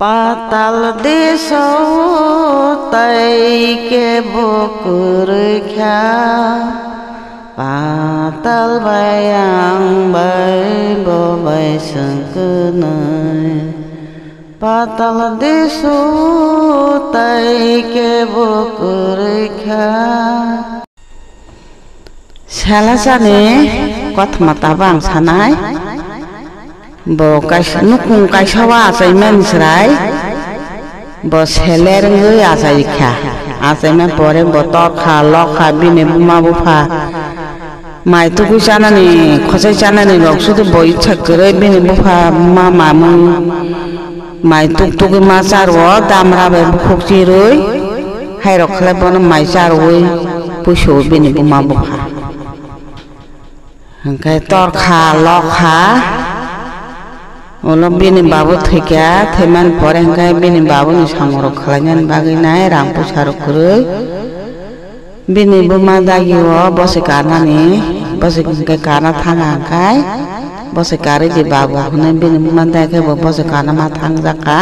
पाताल देशौ तैके बोकुरख्या पाताल बायां बै बोबाय संकनै पाताल देशौ तैके बोकुरख्या सालासानि कथमाता बांसानाय bo nukung kaisawa asai mensrai bo selerengoi asai kha asai men pore bo tokha lokha bine buma bufa mai tuku chanani khosai chanani rok sudu bo ichha kore bine bufa ma mamu mai tuk ma sarwo damra be bukhokchi roi hai rok khle bon mai sarwoi puso bine buma bufa hangkai torkha lokha Ola bini babu thikya theman pore hangkai bini babu ni samoro khalanyan bagi nai rang pusaro kurui bini buma dagi wo bosi karna ni bosi hangkai karna thanga hangkai bosi kari di babu hune bini buma dagi bo bosi karna ma thang jaka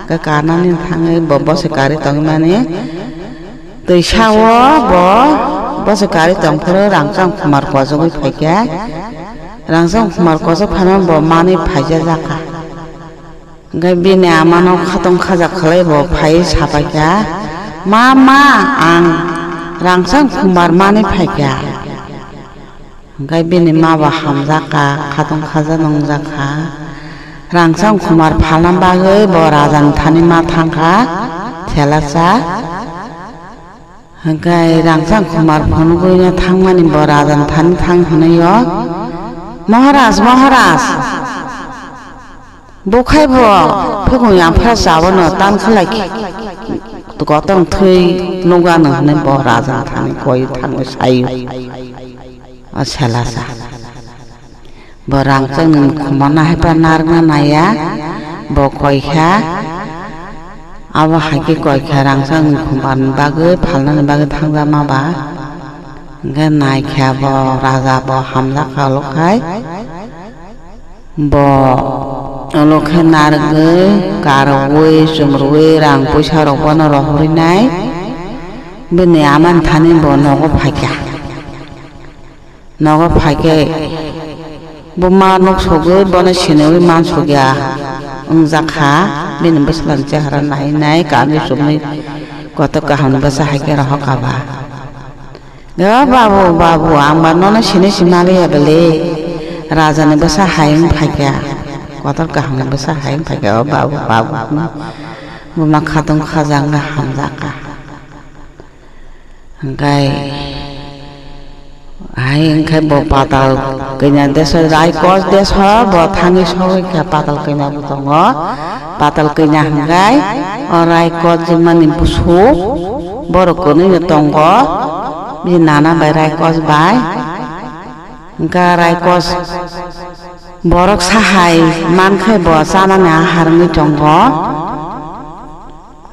ke karna ni thangai bo bosi kari tong mani tui sawo bo bosi kari tong pura rang sang kumar kwazogoi phikya Rangsang kumar kosa phaman bo mani phaija jaka gai bini amano khatong khaja khalai bo phai sapakya mama ang rangsang kumar mani phaikya gai bini ma ba hamjaka khatong khaja nongjaka rangsang kumar phalam bagoi bo rajan thani ma thangka thelasa gai rangsang kumar phonugoi na thangmani bo rajan thani thang hanayo Maharaj, Maharaj, bukai bo, pukul yang perasa wono tan kelak, tu kotong thui nunggu nung ne bo raja thang koi thang sayu, asalasa, borang ceng kumana hepa narna naya, bo koi kha, awa haki koi kha rang ceng kuman bagai phalan bagai thang jama ba. Cái này kha bo raja bo hamza kha lokai bo lokai narge karwe sumrwe rang puisa ro bono ro hori nai bini aman thani bo nogo phaike bo ma nok soge bono sinewi man sogya jakha bini beslan chehara nai kani sumni koto kahani basa haike ro kaba Gak babu amba nona sini simali ya beli raja ne basa haim phakya kotor kahang ne basa haim phakya babu buma khatong khajanga hamjaka hangkai hai hangkai bo patal kenya deso rai kos deso bo thangi soi ka patal kenya butongo patal kenya hangkai orai kos jemani busu borokoni tongo Bi nana bay raikos bay Nga raikos Borok sahai Man khai bo sana nga harmi chonggo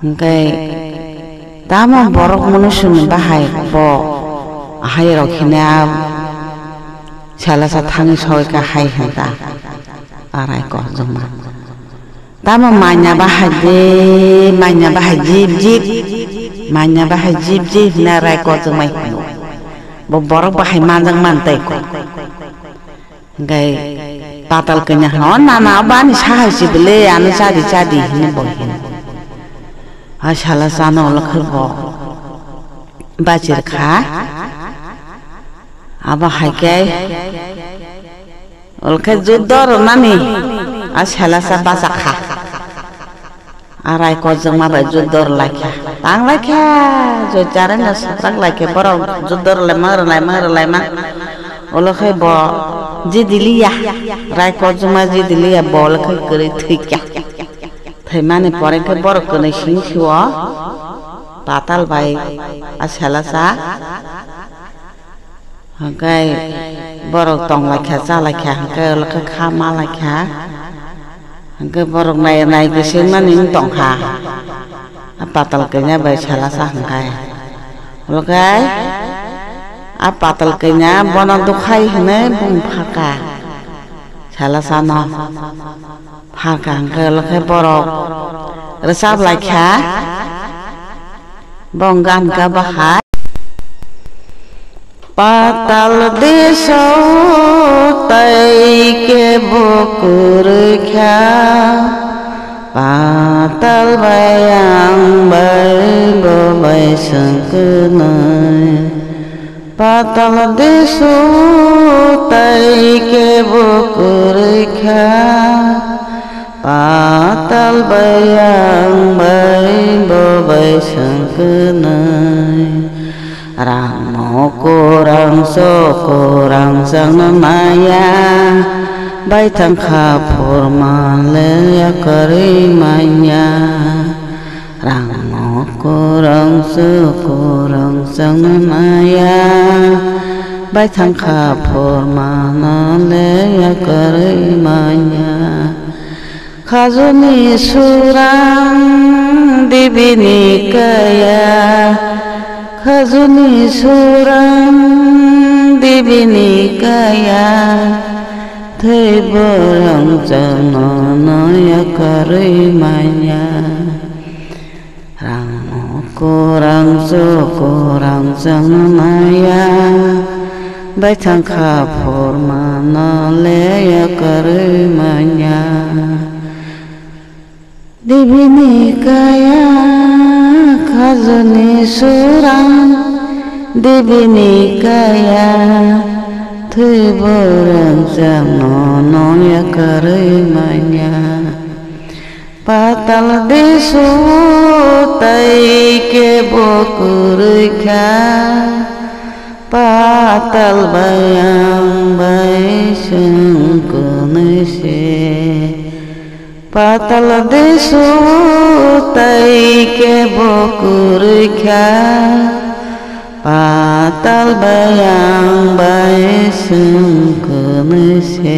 Nga Tama borok manusun bahai bo Ahai rokhina Salasa thangi soy ka hai henta Araikos joma Tama manya bahai jib Manya bahai jib na raikos jomai bo borok bahai manjang mantai ko gai patal kenya no nana bani sahai sibele anu jadi hini bohin ashala sana olakhal bo bachir kha aba haike olkhe juddor nani ashala sa basa kha arai ko jama ba juddor lakha tang lakha jo jare na satak lakha borok juddor le mar ma olokhe bo ji diliya rai ko jama ji diliya bol khe kri thikya thaimane pore khe borok kone sing siwa patal bai ashala sa hangkai borok tong lakha cha lakha hangkai olokhe khama lakha hangkai borok nai kesin maning tong ha patal kenya bai salasa hangkai lokai patal kenya bono dukhai hene bung phaka salasa no Harkang ke borok resap laikha bonggan ka bahai patal deso tai ke bokur kha patal bayang bay bo bay sangkenai patal deso tai ke bokur kha patal bayang bay bo bay sangkenai ramo kurang so kurang sang maya bay thang kha phurma le karimanya ramo kurang so kurang sang maya bay thang kha phurma le karimanya khazuni surang dibini kaya khazuni surang dibini kaya thei borang janono ya karimanya ramo kurang so kurang janmaya bay thang kha phurma le ya karimanya dibini kaya khazuni surang dibini kaya thei borang janono ya karimanya patal deso tai ke bokur kha patal bayang bay sangkenai se patal deso tai ke bokur kha patal bayang bay sangkenai se